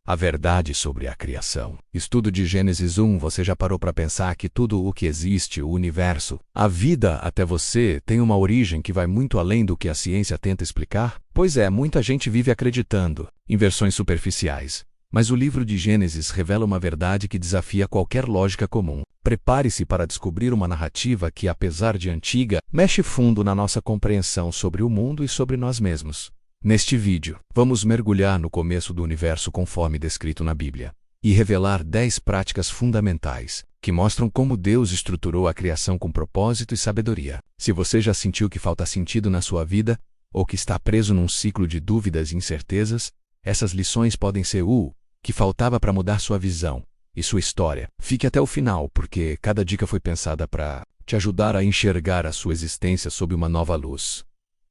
A verdade sobre a criação. Estudo de Gênesis 1. Você já parou para pensar que tudo o que existe, o universo, a vida até você, tem uma origem que vai muito além do que a ciência tenta explicar? Pois é, muita gente vive acreditando em versões superficiais. Mas o livro de Gênesis revela uma verdade que desafia qualquer lógica comum. Prepare-se para descobrir uma narrativa que, apesar de antiga, mexe fundo na nossa compreensão sobre o mundo e sobre nós mesmos. Neste vídeo, vamos mergulhar no começo do universo conforme descrito na Bíblia e revelar 10 práticas fundamentais que mostram como Deus estruturou a criação com propósito e sabedoria. Se você já sentiu que falta sentido na sua vida ou que está preso num ciclo de dúvidas e incertezas, essas lições podem ser o que faltava para mudar sua visão e sua história. Fique até o final, porque cada dica foi pensada para te ajudar a enxergar a sua existência sob uma nova luz.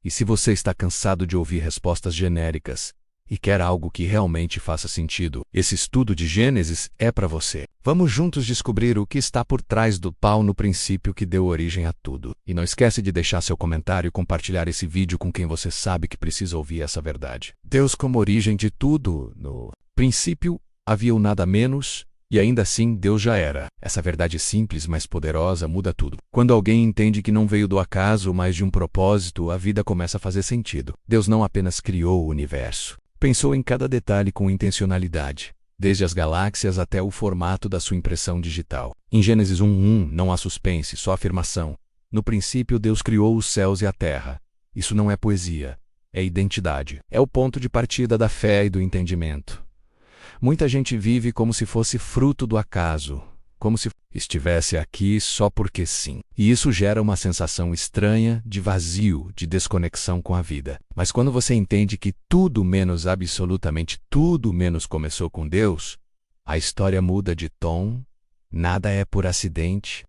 E se você está cansado de ouvir respostas genéricas e quer algo que realmente faça sentido, esse estudo de Gênesis é para você. Vamos juntos descobrir o que está por trás do pau no princípio que deu origem a tudo. E não esquece de deixar seu comentário e compartilhar esse vídeo com quem você sabe que precisa ouvir essa verdade. Deus como origem de tudo. No princípio, havia o nada menos, e ainda assim Deus já era. Essa verdade simples, mas poderosa, muda tudo. Quando alguém entende que não veio do acaso, mas de um propósito, a vida começa a fazer sentido. Deus não apenas criou o universo. Pensou em cada detalhe com intencionalidade, desde as galáxias até o formato da sua impressão digital. Em Gênesis 1:1 não há suspense, só afirmação. No princípio Deus criou os céus e a terra. Isso não é poesia, é identidade. É o ponto de partida da fé e do entendimento. Muita gente vive como se fosse fruto do acaso, como se estivesse aqui só porque sim. E isso gera uma sensação estranha de vazio, de desconexão com a vida. Mas quando você entende que tudo menos, absolutamente tudo menos começou com Deus, a história muda de tom, nada é por acidente.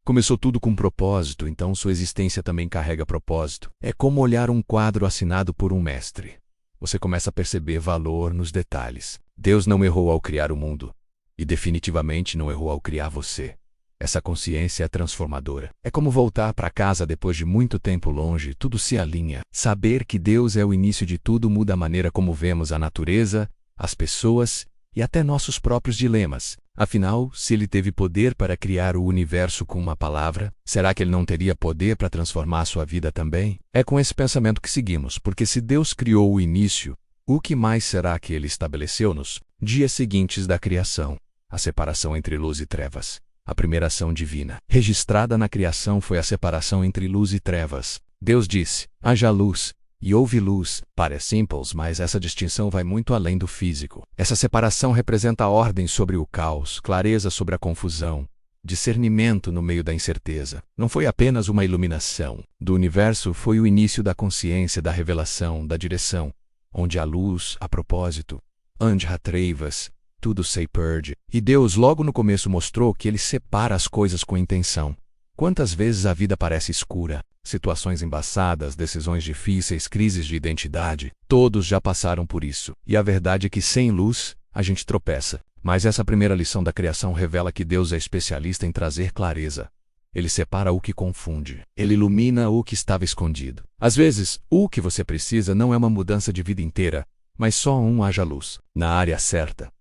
Começou tudo com propósito, então sua existência também carrega propósito. É como olhar um quadro assinado por um mestre. Você começa a perceber valor nos detalhes. Deus não errou ao criar o mundo. E definitivamente não errou ao criar você. Essa consciência é transformadora. É como voltar para casa depois de muito tempo longe, tudo se alinha. Saber que Deus é o início de tudo muda a maneira como vemos a natureza, as pessoas e até nossos próprios dilemas. Afinal, se ele teve poder para criar o universo com uma palavra, será que ele não teria poder para transformar sua vida também? É com esse pensamento que seguimos, porque se Deus criou o início, o que mais será que ele estabeleceu nos dias seguintes da criação? A separação entre luz e trevas. A primeira ação divina registrada na criação foi a separação entre luz e trevas. Deus disse, haja luz, e houve luz. Parece simples, mas essa distinção vai muito além do físico. Essa separação representa a ordem sobre o caos, clareza sobre a confusão, discernimento no meio da incerteza. Não foi apenas uma iluminação do universo, foi o início da consciência, da revelação, da direção, onde há luz, há propósito, onde há trevas, tudo se perde. E Deus logo no começo mostrou que ele separa as coisas com intenção. Quantas vezes a vida parece escura? Situações embaçadas, decisões difíceis, crises de identidade. Todos já passaram por isso. E a verdade é que sem luz, a gente tropeça. Mas essa primeira lição da criação revela que Deus é especialista em trazer clareza. Ele separa o que confunde. Ele ilumina o que estava escondido. Às vezes, o que você precisa não é uma mudança de vida inteira, mas só haja luz, na área certa.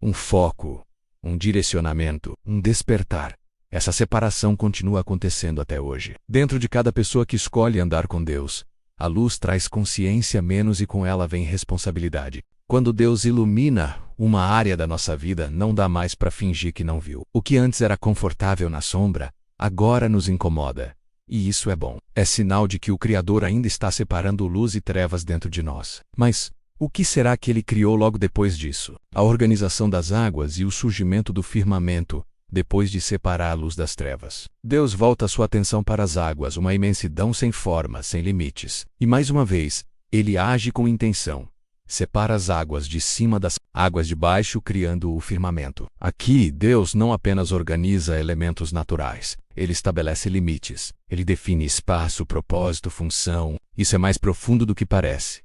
Um foco, um direcionamento, um despertar. Essa separação continua acontecendo até hoje. Dentro de cada pessoa que escolhe andar com Deus, a luz traz consciência menos e com ela vem responsabilidade. Quando Deus ilumina uma área da nossa vida, não dá mais para fingir que não viu. O que antes era confortável na sombra, agora nos incomoda. E isso é bom. É sinal de que o Criador ainda está separando luz e trevas dentro de nós. Mas o que será que ele criou logo depois disso? A organização das águas e o surgimento do firmamento, depois de separar a luz das trevas. Deus volta sua atenção para as águas, uma imensidão sem forma, sem limites. E mais uma vez, ele age com intenção. Separa as águas de cima das águas de baixo, criando o firmamento. Aqui, Deus não apenas organiza elementos naturais, ele estabelece limites. Ele define espaço, propósito, função. Isso é mais profundo do que parece.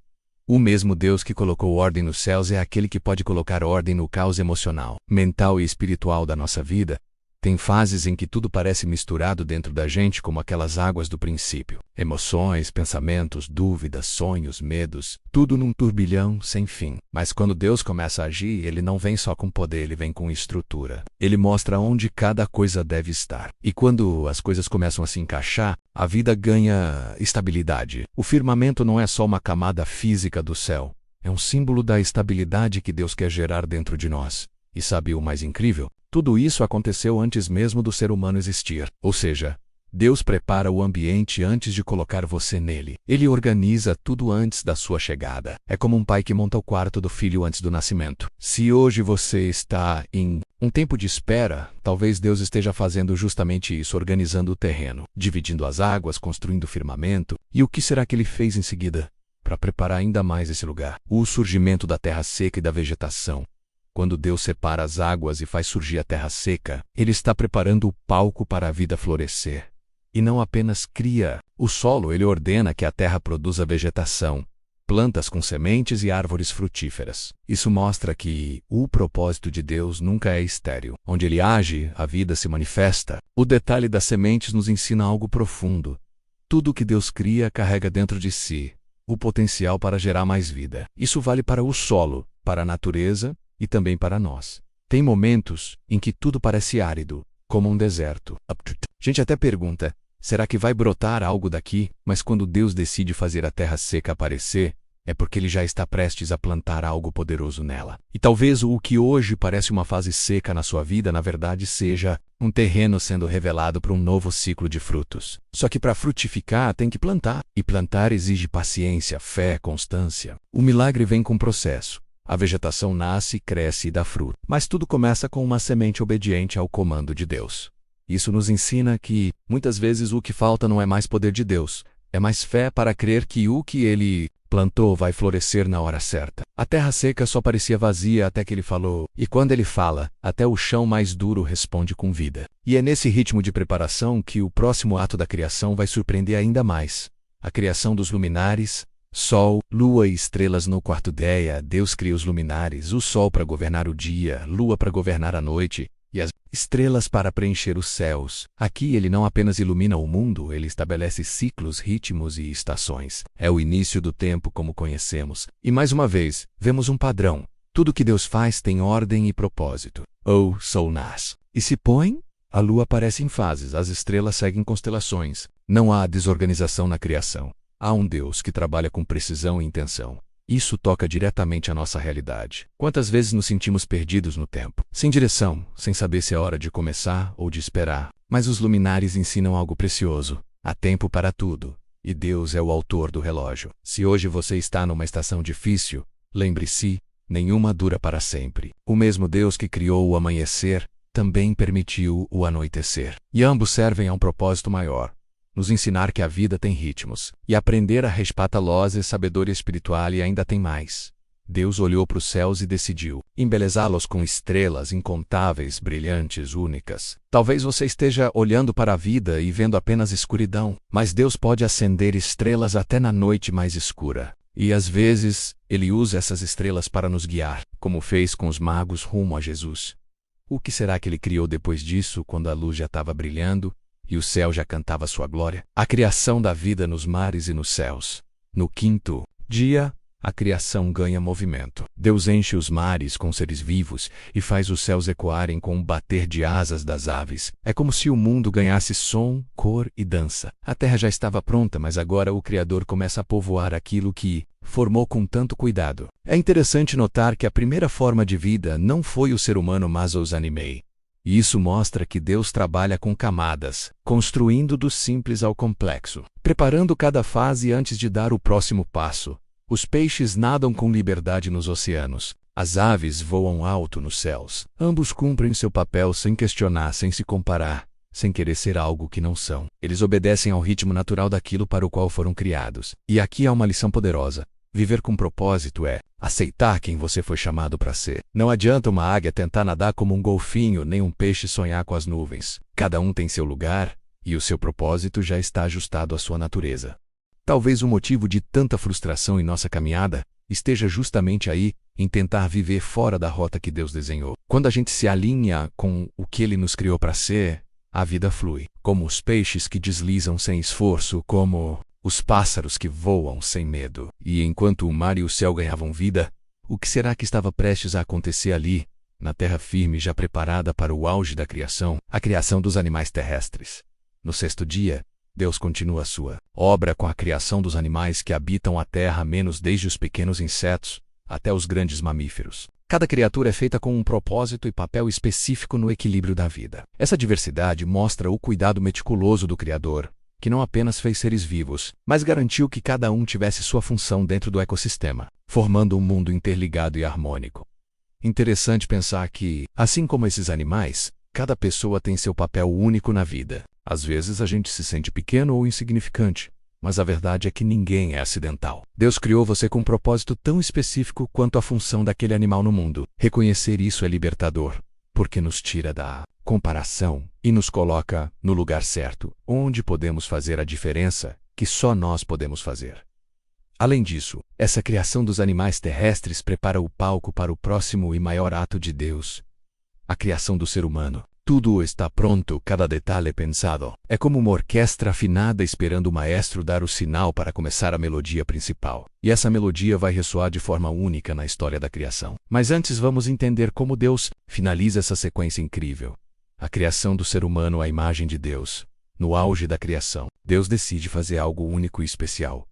O mesmo Deus que colocou ordem nos céus é aquele que pode colocar ordem no caos emocional, mental e espiritual da nossa vida, Tem fases em que tudo parece misturado dentro da gente como aquelas águas do princípio. Emoções, pensamentos, dúvidas, sonhos, medos, tudo num turbilhão sem fim. Mas quando Deus começa a agir, Ele não vem só com poder, Ele vem com estrutura. Ele mostra onde cada coisa deve estar. E quando as coisas começam a se encaixar, a vida ganha estabilidade. O firmamento não é só uma camada física do céu. É um símbolo da estabilidade que Deus quer gerar dentro de nós. E sabe o mais incrível? Tudo isso aconteceu antes mesmo do ser humano existir. Ou seja, Deus prepara o ambiente antes de colocar você nele. Ele organiza tudo antes da sua chegada. É como um pai que monta o quarto do filho antes do nascimento. Se hoje você está em um tempo de espera, talvez Deus esteja fazendo justamente isso, organizando o terreno, dividindo as águas, construindo o firmamento. E o que será que ele fez em seguida? Para preparar ainda mais esse lugar. O surgimento da terra seca e da vegetação. Quando Deus separa as águas e faz surgir a terra seca, Ele está preparando o palco para a vida florescer. E não apenas cria o solo, Ele ordena que a terra produza vegetação, plantas com sementes e árvores frutíferas. Isso mostra que o propósito de Deus nunca é estéril. Onde Ele age, a vida se manifesta. O detalhe das sementes nos ensina algo profundo. Tudo o que Deus cria carrega dentro de si o potencial para gerar mais vida. Isso vale para o solo, para a natureza e também para nós. Tem momentos em que tudo parece árido, como um deserto. A gente até pergunta, será que vai brotar algo daqui? Mas quando Deus decide fazer a terra seca aparecer, é porque Ele já está prestes a plantar algo poderoso nela. E talvez o que hoje parece uma fase seca na sua vida, na verdade seja um terreno sendo revelado para um novo ciclo de frutos. Só que para frutificar tem que plantar. E plantar exige paciência, fé, constância. O milagre vem com processo. A vegetação nasce, cresce e dá fruto. Mas tudo começa com uma semente obediente ao comando de Deus. Isso nos ensina que, muitas vezes, o que falta não é mais poder de Deus, é mais fé para crer que o que Ele plantou vai florescer na hora certa. A terra seca só parecia vazia até que Ele falou, e quando Ele fala, até o chão mais duro responde com vida. E é nesse ritmo de preparação que o próximo ato da criação vai surpreender ainda mais. A criação dos luminares, Sol, Lua e estrelas no quarto Deia. Deus cria os luminares, o Sol para governar o dia, Lua para governar a noite, e as estrelas para preencher os céus. Aqui Ele não apenas ilumina o mundo, Ele estabelece ciclos, ritmos e estações. É o início do tempo como conhecemos. E mais uma vez, vemos um padrão. Tudo que Deus faz tem ordem e propósito. O Sol nasce e se põe, a Lua aparece em fases, as estrelas seguem constelações. Não há desorganização na criação. Há um Deus que trabalha com precisão e intenção. Isso toca diretamente a nossa realidade. Quantas vezes nos sentimos perdidos no tempo, sem direção, sem saber se é hora de começar ou de esperar? Mas os luminares ensinam algo precioso. Há tempo para tudo, e Deus é o autor do relógio. Se hoje você está numa estação difícil, lembre-se, nenhuma dura para sempre. O mesmo Deus que criou o amanhecer, também permitiu o anoitecer. E ambos servem a um propósito maior. Nos ensinar que a vida tem ritmos, e aprender a respeitar-los e sabedoria espiritual e ainda tem mais. Deus olhou para os céus e decidiu embelezá-los com estrelas incontáveis, brilhantes, únicas. Talvez você esteja olhando para a vida e vendo apenas escuridão, mas Deus pode acender estrelas até na noite mais escura. E às vezes, Ele usa essas estrelas para nos guiar, como fez com os magos rumo a Jesus. O que será que Ele criou depois disso, quando a luz já estava brilhando? E o céu já cantava sua glória? A criação da vida nos mares e nos céus. No quinto dia, a criação ganha movimento. Deus enche os mares com seres vivos e faz os céus ecoarem com o bater de asas das aves. É como se o mundo ganhasse som, cor e dança. A terra já estava pronta, mas agora o Criador começa a povoar aquilo que formou com tanto cuidado. É interessante notar que a primeira forma de vida não foi o ser humano, mas os animais. E isso mostra que Deus trabalha com camadas, construindo do simples ao complexo, preparando cada fase antes de dar o próximo passo. Os peixes nadam com liberdade nos oceanos. As aves voam alto nos céus. Ambos cumprem seu papel sem questionar, sem se comparar, sem querer ser algo que não são. Eles obedecem ao ritmo natural daquilo para o qual foram criados. E aqui há uma lição poderosa. Viver com propósito é aceitar quem você foi chamado para ser. Não adianta uma águia tentar nadar como um golfinho, nem um peixe sonhar com as nuvens. Cada um tem seu lugar, e o seu propósito já está ajustado à sua natureza. Talvez o motivo de tanta frustração em nossa caminhada esteja justamente aí, em tentar viver fora da rota que Deus desenhou. Quando a gente se alinha com o que Ele nos criou para ser, a vida flui. Como os peixes que deslizam sem esforço, como os pássaros que voam sem medo. E enquanto o mar e o céu ganhavam vida, o que será que estava prestes a acontecer ali, na terra firme já preparada para o auge da criação, a criação dos animais terrestres? No sexto dia, Deus continua a sua obra com a criação dos animais que habitam a terra, menos desde os pequenos insetos até os grandes mamíferos. Cada criatura é feita com um propósito e papel específico no equilíbrio da vida. Essa diversidade mostra o cuidado meticuloso do Criador, que não apenas fez seres vivos, mas garantiu que cada um tivesse sua função dentro do ecossistema, formando um mundo interligado e harmônico. Interessante pensar que, assim como esses animais, cada pessoa tem seu papel único na vida. Às vezes a gente se sente pequeno ou insignificante, mas a verdade é que ninguém é acidental. Deus criou você com um propósito tão específico quanto a função daquele animal no mundo. Reconhecer isso é libertador, porque nos tira da comparação e nos coloca no lugar certo, onde podemos fazer a diferença que só nós podemos fazer. Além disso, essa criação dos animais terrestres prepara o palco para o próximo e maior ato de Deus, a criação do ser humano. Tudo está pronto, cada detalhe pensado. É como uma orquestra afinada esperando o maestro dar o sinal para começar a melodia principal. E essa melodia vai ressoar de forma única na história da criação. Mas antes vamos entender como Deus finaliza essa sequência incrível. A criação do ser humano à imagem de Deus. No auge da criação, Deus decide fazer algo único e especial.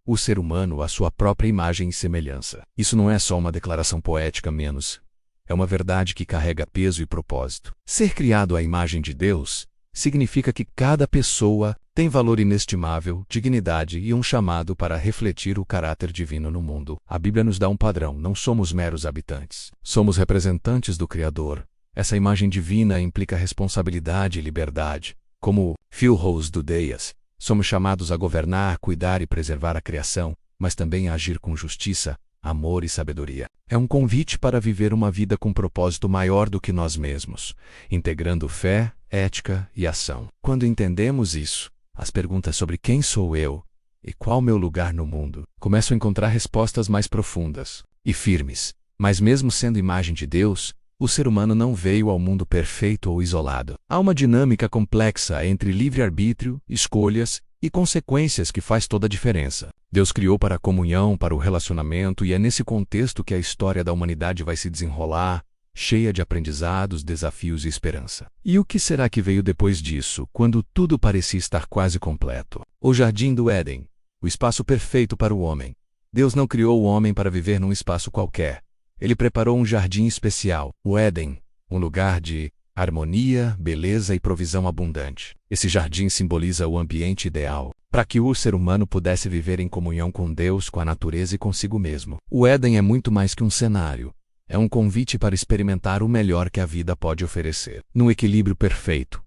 O ser humano à sua própria imagem e semelhança. Isso não é só uma declaração poética menos. É uma verdade que carrega peso e propósito. Ser criado à imagem de Deus significa que cada pessoa tem valor inestimável, dignidade e um chamado para refletir o caráter divino no mundo. A Bíblia nos dá um padrão, não somos meros habitantes. Somos representantes do Criador. Essa imagem divina implica responsabilidade e liberdade. Como filhos do Deus, somos chamados a governar, cuidar e preservar a criação, mas também a agir com justiça, amor e sabedoria. É um convite para viver uma vida com propósito maior do que nós mesmos, integrando fé, ética e ação. Quando entendemos isso, as perguntas sobre quem sou eu e qual meu lugar no mundo começam a encontrar respostas mais profundas e firmes. Mas mesmo sendo imagem de Deus, o ser humano não veio ao mundo perfeito ou isolado. Há uma dinâmica complexa entre livre-arbítrio, escolhas e consequências que faz toda a diferença. Deus criou para a comunhão, para o relacionamento, e é nesse contexto que a história da humanidade vai se desenrolar, cheia de aprendizados, desafios e esperança. E o que será que veio depois disso, quando tudo parecia estar quase completo? O Jardim do Éden, o espaço perfeito para o homem. Deus não criou o homem para viver num espaço qualquer. Ele preparou um jardim especial, o Éden, um lugar de harmonia, beleza e provisão abundante. Esse jardim simboliza o ambiente ideal para que o ser humano pudesse viver em comunhão com Deus, com a natureza e consigo mesmo. O Éden é muito mais que um cenário. É um convite para experimentar o melhor que a vida pode oferecer, num equilíbrio perfeito.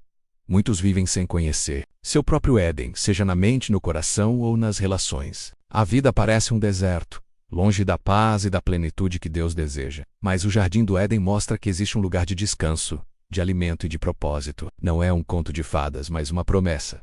Muitos vivem sem conhecer seu próprio Éden, seja na mente, no coração ou nas relações. A vida parece um deserto, longe da paz e da plenitude que Deus deseja. Mas o Jardim do Éden mostra que existe um lugar de descanso, de alimento e de propósito. Não é um conto de fadas, mas uma promessa.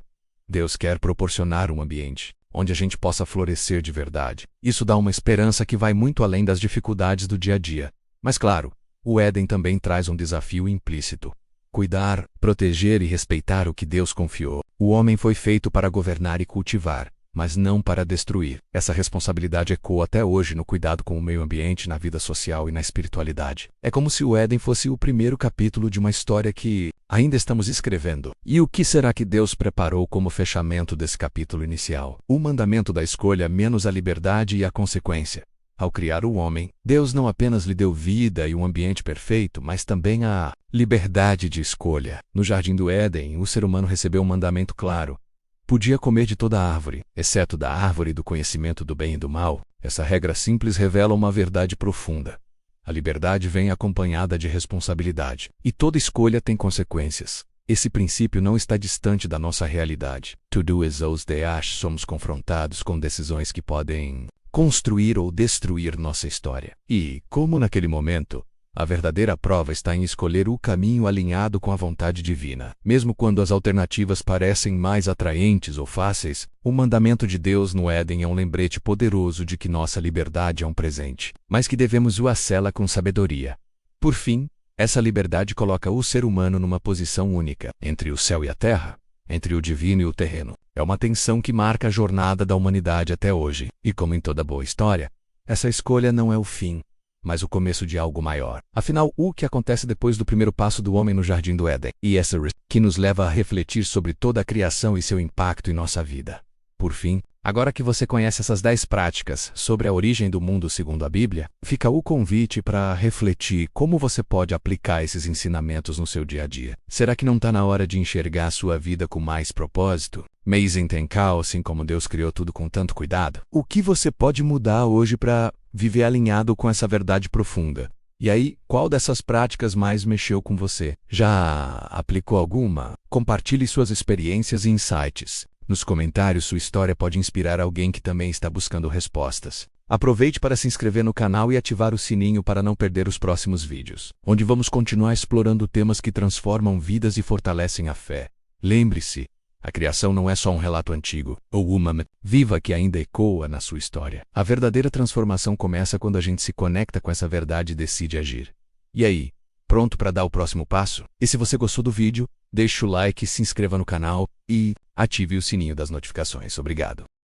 Deus quer proporcionar um ambiente onde a gente possa florescer de verdade. Isso dá uma esperança que vai muito além das dificuldades do dia a dia. Mas claro, o Éden também traz um desafio implícito. Cuidar, proteger e respeitar o que Deus confiou. O homem foi feito para governar e cultivar, mas não para destruir. Essa responsabilidade ecoa até hoje no cuidado com o meio ambiente, na vida social e na espiritualidade. É como se o Éden fosse o primeiro capítulo de uma história que ainda estamos escrevendo. E o que será que Deus preparou como fechamento desse capítulo inicial? O mandamento da escolha menos a liberdade e a consequência. Ao criar o homem, Deus não apenas lhe deu vida e um ambiente perfeito, mas também a liberdade de escolha. No Jardim do Éden, o ser humano recebeu um mandamento claro. Podia comer de toda a árvore, exceto da árvore do conhecimento do bem e do mal. Essa regra simples revela uma verdade profunda. A liberdade vem acompanhada de responsabilidade, e toda escolha tem consequências. Esse princípio não está distante da nossa realidade. To do as those they ash, somos confrontados com decisões que podem construir ou destruir nossa história. E, como naquele momento, A verdadeira prova está em escolher o caminho alinhado com a vontade divina. Mesmo quando as alternativas parecem mais atraentes ou fáceis, o mandamento de Deus no Éden é um lembrete poderoso de que nossa liberdade é um presente, mas que devemos usá-la com sabedoria. Por fim, essa liberdade coloca o ser humano numa posição única, entre o céu e a terra, entre o divino e o terreno. É uma tensão que marca a jornada da humanidade até hoje. E como em toda boa história, essa escolha não é o fim, mas o começo de algo maior. Afinal, o que acontece depois do primeiro passo do homem no Jardim do Éden? E essa que nos leva a refletir sobre toda a criação e seu impacto em nossa vida. Por fim, agora que você conhece essas 10 práticas sobre a origem do mundo segundo a Bíblia, fica o convite para refletir como você pode aplicar esses ensinamentos no seu dia a dia. Será que não está na hora de enxergar a sua vida com mais propósito? Amazing tem caos, assim como Deus criou tudo com tanto cuidado. O que você pode mudar hoje para viver alinhado com essa verdade profunda? E aí, qual dessas práticas mais mexeu com você? Já aplicou alguma? Compartilhe suas experiências e insights. Nos comentários, sua história pode inspirar alguém que também está buscando respostas. Aproveite para se inscrever no canal e ativar o sininho para não perder os próximos vídeos, onde vamos continuar explorando temas que transformam vidas e fortalecem a fé. Lembre-se, a criação não é só um relato antigo, ou uma viva que ainda ecoa na sua história. A verdadeira transformação começa quando a gente se conecta com essa verdade e decide agir. E aí, pronto para dar o próximo passo? E se você gostou do vídeo, deixe o like, se inscreva no canal e ative o sininho das notificações. Obrigado.